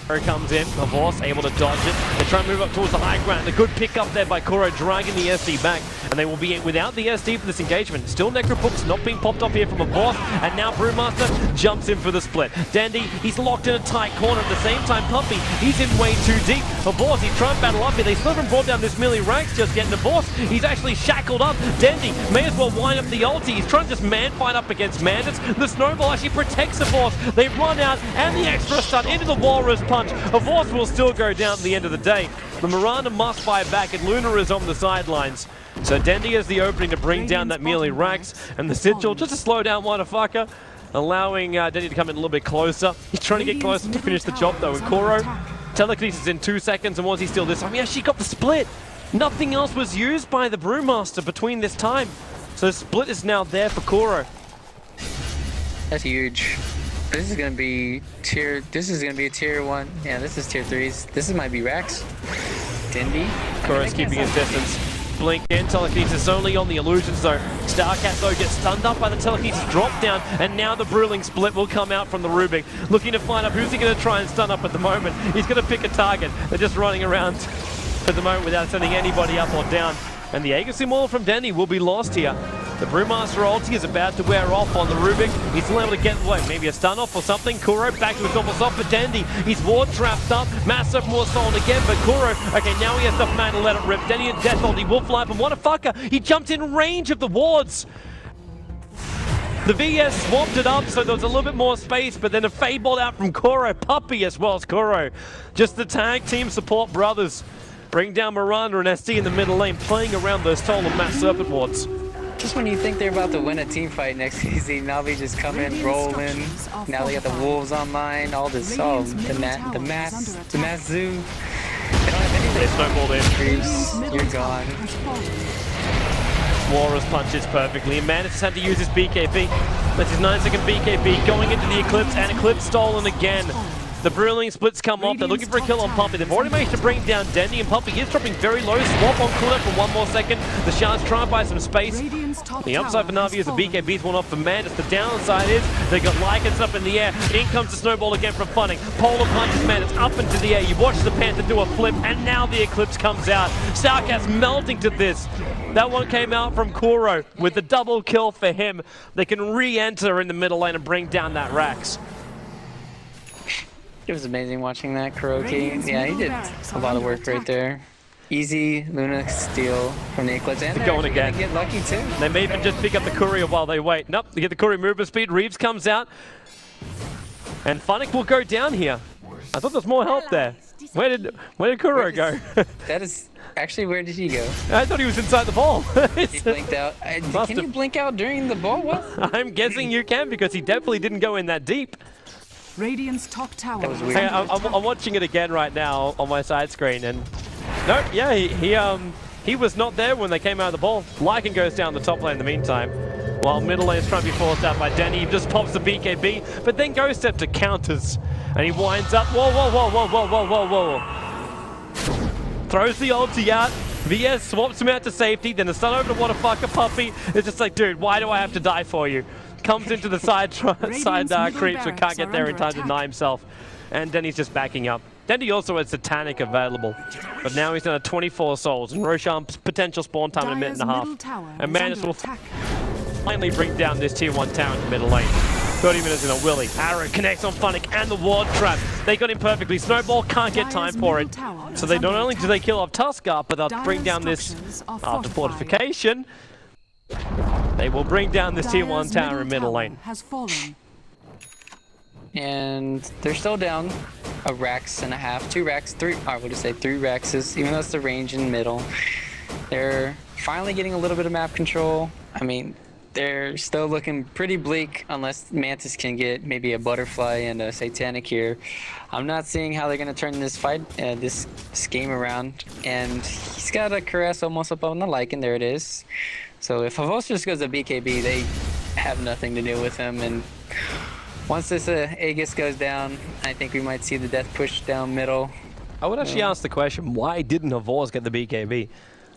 Kuro comes in, Avos able to dodge it. They try and move up towards the high ground. A good pick up there by Kuro, dragging the SD back. And they will be without the SD for this engagement. Still Necropooks not being popped up here from Avos. And now Brewmaster jumps in for the split. Dendi, he's locked in a tight corner. At the same time, Puppy, he's in way too deep. Avos, he's trying to battle up here. They still haven't brought down this melee ranks just yet. And Avos, he's actually shackled up. Dendi may as well wind up the ulti. He's trying to just man fight up against Mandits. The snowball actually protects Avos. They run out and the extra stun into the walrus punch. Avos will still go down at the end of the day. The Miranda must fight back and Luna is on the sidelines. So Dendi has the opening to bring down that melee Rax and the Sigil just to slow down motherfucker, allowing Dendi to come in a little bit closer. He's trying to get closer to finish the job though, and Kuro, telekinesis in 2 seconds, and was he still this time? Yeah, she got the split. Nothing else was used by the Brewmaster between this time. So the split is now there for Kuro. That's huge. This is gonna be tier. This is gonna be a tier 1. Yeah, this is tier 3s. This might be Rax. Dendi. Kuro's keeping his distance. Blink in, telekinesis only on the illusion zone. Starcat though gets stunned up by the telekinesis drop down, and now the Bruling split will come out from the Rubik. Looking to find out who's he going to try and stun up at the moment. He's going to pick a target. They're just running around at the moment without sending anybody up or down. And the Aegis Immortal from Dendi will be lost here. The Brewmaster ulti is about to wear off on the Rubik. He's still able to get away, maybe a stun off or something. Kuro back to his normal spot for Dendi. He's ward trapped up. Massive more stolen again, but Kuro, okay, now he has enough mana to let it rip. Dendi and Death ulti will fly up, and what a fucker! He jumped in range of the wards. The VS swapped it up so there was a little bit more space, but then a fade ball out from Kuro. Puppy as well as Kuro. Just the tag team support brothers. Bring down Miranda and SD in the middle lane, playing around those stolen Mass Serpent wards. Just when you think they're about to win a team fight next season, now they just come in, roll in. Now they got the Wolves online, all this, the mass zoo. They don't have anything. They snowballed in. Creeps, you're gone. Walrus punches perfectly, and Mantis had to use his BKB. That's his 9-second BKB going into the Eclipse, and Eclipse stolen again. The Bruling splits come off. They're looking for a kill on Puppy. They've already managed to bring down Dendi, and Puppy is dropping very low. Swap on cooldown for 1 more second. The Shards try and buy some space. The upside for Na'Vi is the BKB's one off for Mandis. The downside is they got Lycans up in the air. In comes the snowball again from Funning. Polar punches Mandis up into the air. You watch the Panther do a flip, and now the Eclipse comes out. Starcast melting to this. That one came out from Kuro with the double kill for him. They can re-enter in the middle lane and bring down that Rax. It was amazing watching that Kuroki. Yeah, he did a lot of work right there. Easy Luna steal from the Eclipse, and they're going again. Get lucky too. They may even just pick up the courier while they wait. Nope, they get the courier movement speed. Reeves comes out, and Funnick will go down here. I thought there was more help there. Where did Kuro go? That is actually, where did he go? I thought he was inside the ball. He blinked out. Can you blink out during the ball? What? I'm guessing you can, because he definitely didn't go in that deep. Radiant's top tower. That was weird. Hey, I'm watching it again right now on my side screen, and no, yeah, he was not there when they came out of the ball. Lycan goes down the top lane in the meantime, while middle lane is trying to be forced out by Dendi. He just pops the BKB, but then goes step to counters, and he winds up. Whoa, whoa, whoa, whoa, whoa, whoa, whoa, whoa! Throws the ulti out. VS swaps him out to safety. Then the stun over to what a fucker Puppy. It's just like, dude, why do I have to die for you? Comes into the side creeps, but can't get there in time to deny himself. And Dendi's just backing up. Dendi also has Satanic available, but now he's down to 24 souls. And Roshan's potential spawn time in a minute and a half. And Manus will finally bring down this tier 1 tower in the middle lane. 30 minutes in a Willy. Arrow connects on Funnick and the ward trap. They got him perfectly. Snowball can't get time for it. So they not only do they kill off Tuskar, but they'll bring down this after fortification. They will bring down this tier 1 tower in middle lane. And they're still down a Rax and a half, 2 Rax, 3, I would say 3 Raxes, even though it's the range in middle. They're finally getting a little bit of map control. I mean, they're still looking pretty bleak unless Mantis can get maybe a Butterfly and a Satanic here. I'm not seeing how they're going to turn this fight, this game around. And he's got a Caress almost up on the Lycan, there it is. So if Avos just goes to BKB, they have nothing to do with him. And once this Aegis goes down, I think we might see the death push down middle. I would actually ask the question, why didn't Avos get the BKB?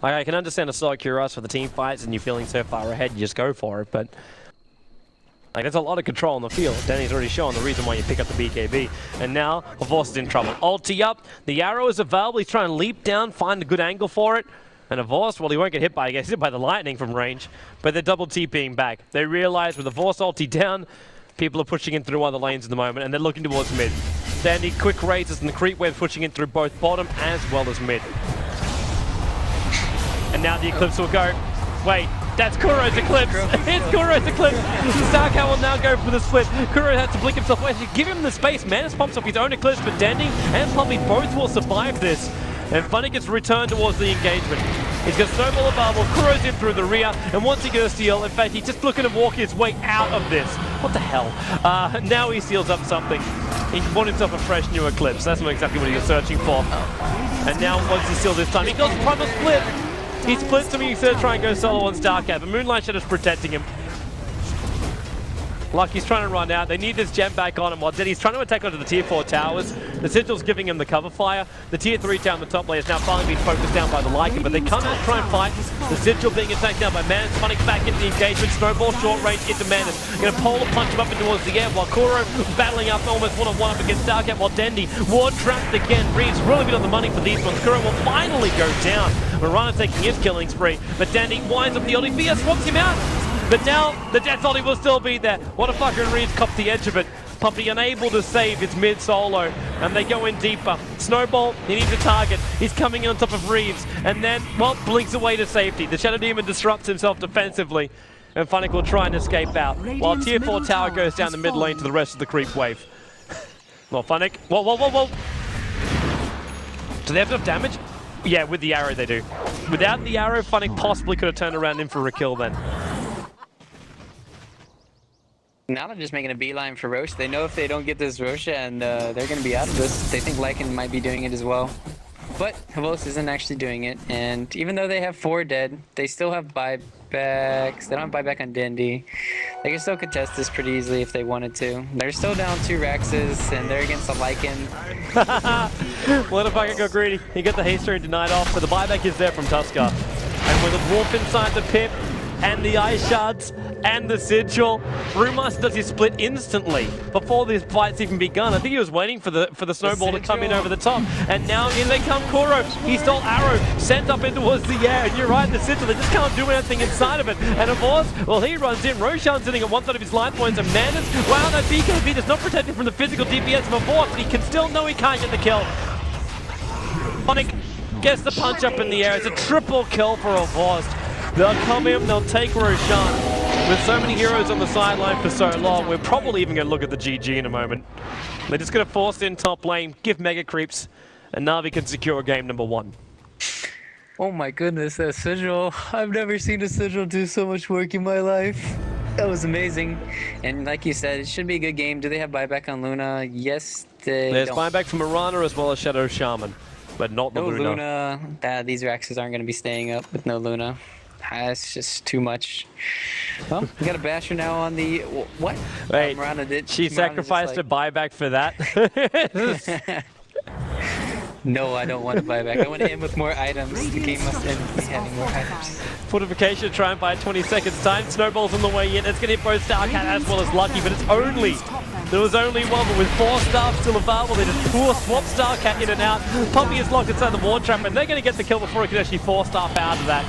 Like, I can understand a solo curious for the team fights and you're feeling so far ahead, you just go for it, but Like, there's a lot of control on the field. Denny's already shown the reason why you pick up the BKB. And now, vods is in trouble. Ulti up. The arrow is available. He's trying to leap down, find a good angle for it. And vods, well, he won't get hit by, I guess, hit by the lightning from range. But they're double TPing back. They realize with the vods ulti down, people are pushing in through other lanes at the moment, and they're looking towards mid. Dendi, quick raises, and the creep wave pushing in through both bottom as well as mid. And now the Eclipse will go. Wait, that's Kuro's Eclipse. It's Kuro's Eclipse. Starcat will now go for the split. Kuro has to blink himself away. Give him the space. Manus pumps up his own Eclipse, but Dendi and Puppy both will survive this. And Funny gets returned towards the engagement. He's got Snowball available, Kuro's in through the rear, and once he gets a steal, in fact, he's just looking to walk his way out of this. What the hell? Now he seals up something. He bought himself a fresh new Eclipse. That's not exactly what he was searching for. And now, once he seals this time, he goes for a split. He splits him, he's going to try and go solo on Starcat, but Moonlight Shadow's protecting him. Lucky's trying to run out. They need this gem back on him while Denny's trying to attack onto the tier 4 towers. The Sigil's giving him the cover fire. The tier 3 tower on the top lane is now finally being focused down by the Lycan, but they come out to try and fight. The Sigil being attacked down by Manus. Funny back into the engagement. Snowball short range into Manus. Going to polar punch him up in towards the air while Kuro battling up almost one-on-one up against Starcat while Dendi ward trapped again. Reeves really been on the money for these ones. Kuro will finally go down. Marana taking his killing spree, but Dendi winds up the ulti. Via swaps him out. But now, the Death Ulti will still be there. What a fucking Reeves copped the edge of it. Puppy unable to save his mid-solo, and they go in deeper. Snowball, he needs a target. He's coming in on top of Reeves, and then, well, blinks away to safety. The Shadow Demon disrupts himself defensively, and Funnick will try and escape out, while tier 4 tower goes down the mid lane to the rest of the creep wave. Well, Funnick, whoa. Do they have enough damage? Yeah, with the arrow they do. Without the arrow, Funnick possibly could have turned around in for a kill then. Now they're just making a beeline for Roche. They know if they don't get this Roche, and they're going to be out of this. They think Lycan might be doing it as well. But vods isn't actually doing it, and even though they have 4 dead, they still have buybacks. They don't have buyback on Dendi. They can still contest this pretty easily if they wanted to. They're still down 2 Raxes, and they're against the Lycan. What if I could go greedy? He got the haster and denied off, but the buyback is there from Tuskar. And with a Wolf inside the pit, and the Ice Shards, and the Sigil, Brewmaster does his split instantly before this fight's even begun. I think he was waiting for the Snowball to come in over the top, and now in they come Kuro. He stole arrow, sent up in towards the air, and you're right, the Sigil, they just can't do anything inside of it. And vods, well, he runs in. Roshan sitting at one side of his life points, and Manus, wow, that BKB does not protect him from the physical DPS of vods, but he can still know he can't get the kill. Funnick gets the punch up in the air. It's a triple kill for vods. They'll come in, they'll take Roshan. With so many heroes on the sideline for so long, we're probably even going to look at the GG in a moment. They're just going to force in top lane, give mega creeps, and Na'Vi can secure game number 1. Oh my goodness, that Sigil. I've never seen a Sigil do so much work in my life. That was amazing. And like you said, it should be a good game. Do they have buyback on Luna? Yes, they There's don't. buyback from Marana as well as Shadow Shaman, but not the No Luna. Luna. These Raxes aren't going to be staying up with no Luna. It's just too much. Well, we got a Basher now on the... What? Wait, Marana did. she Marana's sacrificed just a buyback for that? No, I don't want a buyback. I want to end with more items. The game must end with me having more items. Fortification try and buy 20 seconds time. Snowball's on the way in. It's going to hit both Starcat as well as Lucky, but it's only... There was only one, but with 4 staff still available, they just poor swap Starcat in and out. Puppy is locked inside the ward trap, and they're going to get the kill before he can actually 4 staff out of that.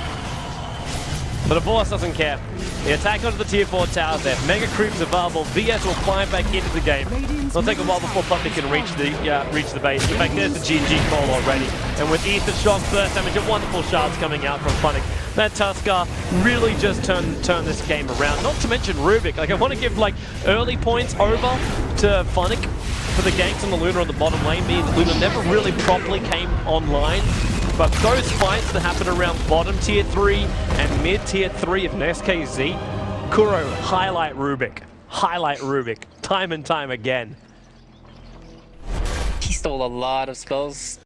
But vods doesn't care. The attack onto the tier 4 towers there. Mega creeps available. VS will climb back into the game. It'll take a while before Puppy can reach the base. In fact, there's the GG call already. And with Ether Shock, burst damage, and wonderful shards coming out from Funnick. That Tuskar really just turned this game around. Not to mention Rubik. Like, I want to give like early points over to Funnick for the ganks on the Luna on the bottom lane. Means Luna never really properly came online. But those fights that happen around bottom tier 3 and mid tier 3 of an SKZ, Kuro, highlight Rubik. Highlight Rubik. Time and time again. He stole a lot of spells